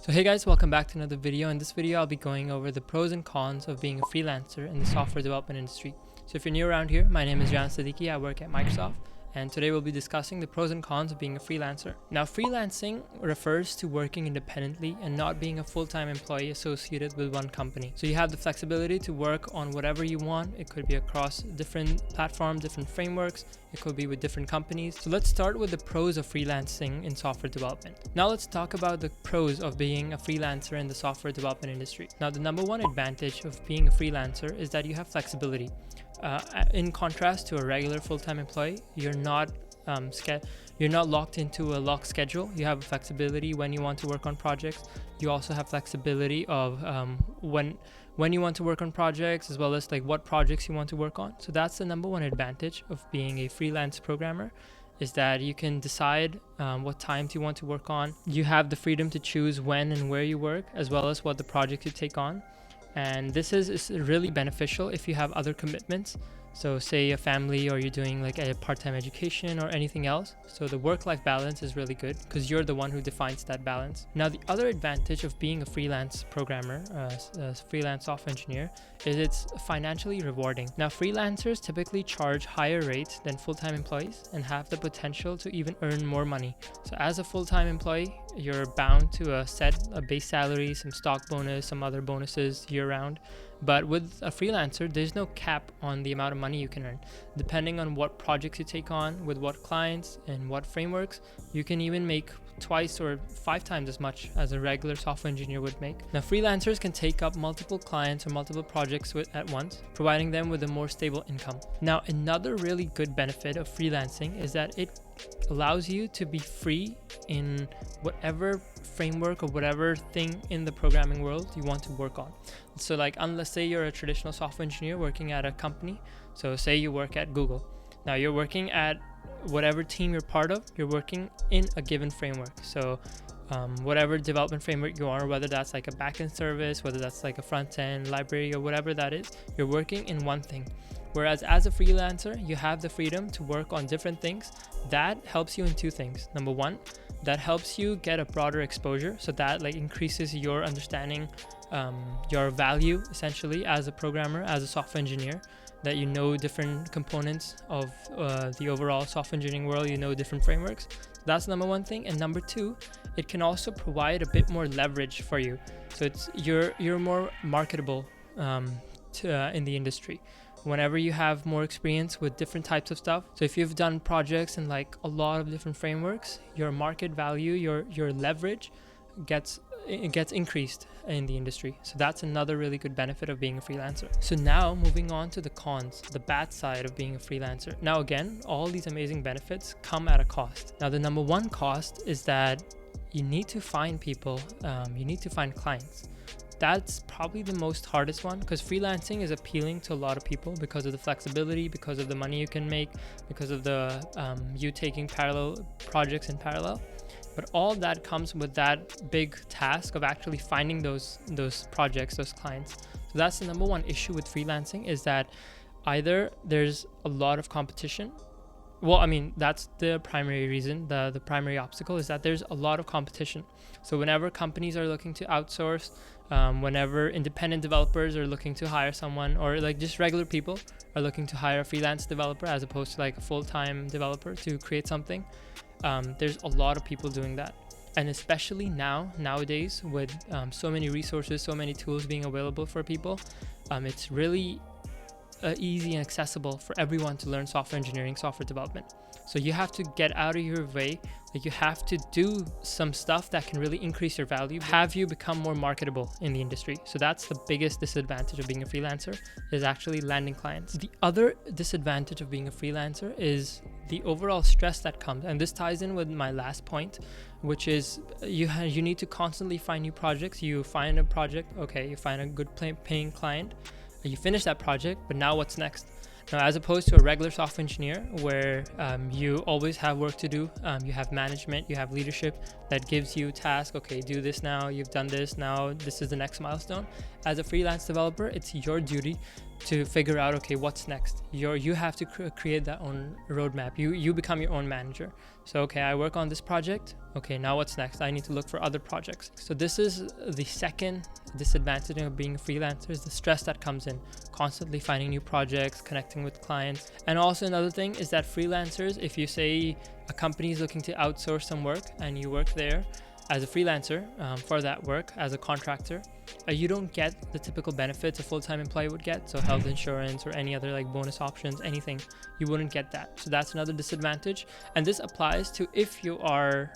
So hey guys, welcome back to another video. In this video, I'll be going over the pros and cons of being a freelancer in the software development industry. So if you're new around here, my name is Jan Siddiqui. I work at Microsoft, and today we'll be discussing the pros and cons of being a freelancer. Now, freelancing refers to working independently and not being a full-time employee associated with one company. So you have the flexibility to work on whatever you want. It could be across different platforms, different frameworks. It could be with different companies. So let's start with the pros of freelancing in software development. Now let's talk about the pros of being a freelancer in the software development industry. Now, the number one advantage of being a freelancer is that you have flexibility. In contrast to a regular full-time employee, you're not locked into a locked schedule. You have flexibility when you want to work on projects. You also have flexibility of when you want to work on projects, as well as like what projects you want to work on. So that's the number one advantage of being a freelance programmer, is that you can decide what times you want to work on. You have the freedom to choose when and where you work, as well as what the project you take on. And this is really beneficial if you have other commitments. So say a family, or you're doing like a part-time education or anything else. So the work-life balance is really good because you're the one who defines that balance. Now, the other advantage of being a freelance programmer, a freelance software engineer, is it's financially rewarding. Now, freelancers typically charge higher rates than full-time employees and have the potential to even earn more money. So as a full-time employee, you're bound to set a base salary, some stock bonus, some other bonuses year-round. But with a freelancer, there's no cap on the amount of money you can earn. Depending on what projects you take on, with what clients and what frameworks, you can even make twice or 5 times as much as a regular software engineer would make. Now, freelancers can take up multiple clients or multiple projects at once, providing them with a more stable income. Now, another really good benefit of freelancing is that it allows you to be free in whatever framework or whatever thing in the programming world you want to work on. So like, unless say you're a traditional software engineer working at a company, so say you work at Google. Now you're working at whatever team you're part of, you're working in a given framework. So whatever development framework you are, whether that's like a backend service, whether that's like a front-end library or whatever that is, you're working in one thing. Whereas as a freelancer, you have the freedom to work on different things. That helps you in 2 things. Number one, that helps you get a broader exposure. So that like increases your understanding, your value essentially as a programmer, as a software engineer, that you know different components of the overall software engineering world, you know different frameworks. That's number one thing. And number 2, it can also provide a bit more leverage for you. So it's you're more marketable in the industry whenever you have more experience with different types of stuff. So if you've done projects in like a lot of different frameworks, your market value, your leverage gets increased in the industry. So that's another really good benefit of being a freelancer. So now moving on to the cons, the bad side of being a freelancer. Now again, all these amazing benefits come at a cost. Now the number one cost is that you need to find people, you need to find clients. That's probably the most hardest one, because freelancing is appealing to a lot of people because of the flexibility, because of the money you can make, because of the you taking parallel projects in parallel. But all that comes with that big task of actually finding those projects, those clients. So that's the number one issue with freelancing, is that either there's a lot of competition. Well, I mean, that's the primary reason. The primary obstacle is that there's a lot of competition. So whenever companies are looking to outsource, whenever independent developers are looking to hire someone, or like just regular people are looking to hire a freelance developer as opposed to like a full-time developer to create something, there's a lot of people doing that. And especially nowadays with so many resources, so many tools being available for people, it's really easy and accessible for everyone to learn software engineering, software development. So you have to get out of your way. Like, you have to do some stuff that can really increase your value, have you become more marketable in the industry. So that's the biggest disadvantage of being a freelancer, is actually landing clients. The other disadvantage of being a freelancer is the overall stress that comes. And this ties in with my last point, which is you need to constantly find new projects. You find a project, okay, you find a good paying client, you finish that project, but now what's next? Now, as opposed to a regular software engineer where you always have work to do, you have management, you have leadership that gives you tasks. Okay, do this now, you've done this, now this is the next milestone. As a freelance developer, it's your duty to figure out, okay, what's next. You have to create that own roadmap. You become your own manager. So, okay, I work on this project. Okay, now what's next? I need to look for other projects. So this is the second disadvantage of being a freelancer, is the stress that comes in, constantly finding new projects, connecting with clients. And also another thing is that freelancers, if you say a company is looking to outsource some work and you work there as a freelancer for that work as a contractor, you don't get the typical benefits a full-time employee would get. So health insurance or any other like bonus options, anything, you wouldn't get that. So that's another disadvantage. And this applies to if you are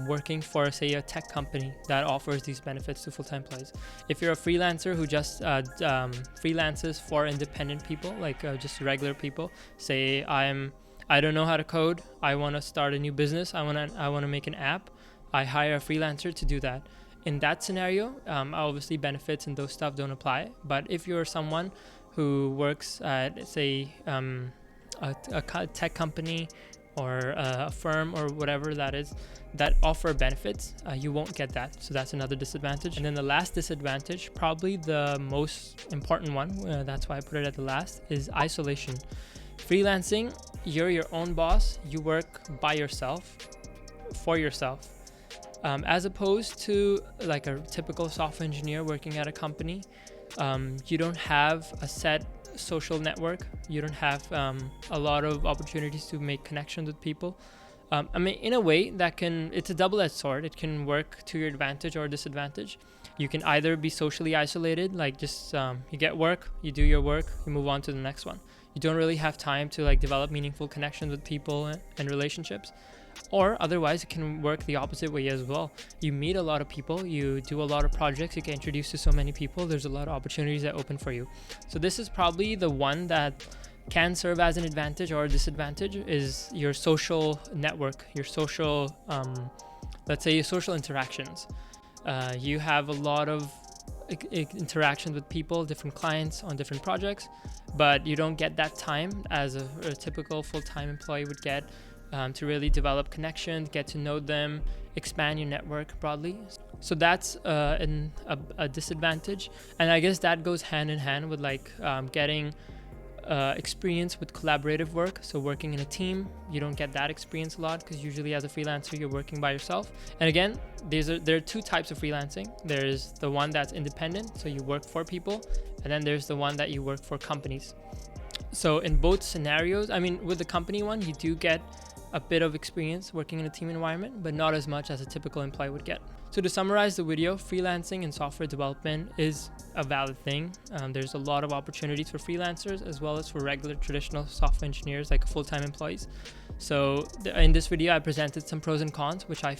working for, say, a tech company that offers these benefits to full-time employees. If you're a freelancer who just freelances for independent people, like just regular people, say I don't know how to code, I want to start a new business, I want to make an app, I hire a freelancer to do that. In that scenario, obviously benefits and those stuff don't apply. But if you're someone who works at, say, a tech company or a firm or whatever that is, that offer benefits, you won't get that. So that's another disadvantage. And then the last disadvantage, probably the most important one, that's why I put it at the last, is isolation. Freelancing, you're your own boss. You work by yourself, for yourself. As opposed to like a typical software engineer working at a company, you don't have a set social network. You don't have a lot of opportunities to make connections with people. I mean, in a way, it's a double-edged sword. It can work to your advantage or disadvantage. You can either be socially isolated, like just you get work, you do your work, you move on to the next one. You don't really have time to like develop meaningful connections with people and relationships. Or otherwise, it can work the opposite way as well. You meet a lot of people, you do a lot of projects, you get introduced to so many people, there's a lot of opportunities that open for you. So this is probably the one that can serve as an advantage or a disadvantage, is your social network, your social, let's say your social interactions. You have a lot of interactions with people, different clients on different projects, but you don't get that time as a typical full-time employee would get to really develop connections, get to know them, expand your network broadly. So that's a disadvantage. And I guess that goes hand in hand with like getting experience with collaborative work. So working in a team, you don't get that experience a lot because usually as a freelancer, you're working by yourself. And again, there are two types of freelancing. There's the one that's independent, so you work for people, and then there's the one that you work for companies. So in both scenarios, I mean, with the company one, you do get a bit of experience working in a team environment, but not as much as a typical employee would get. So to summarize the video, freelancing in software development is a valid thing. There's a lot of opportunities for freelancers as well as for regular traditional software engineers like full-time employees. So in this video, I presented some pros and cons, which I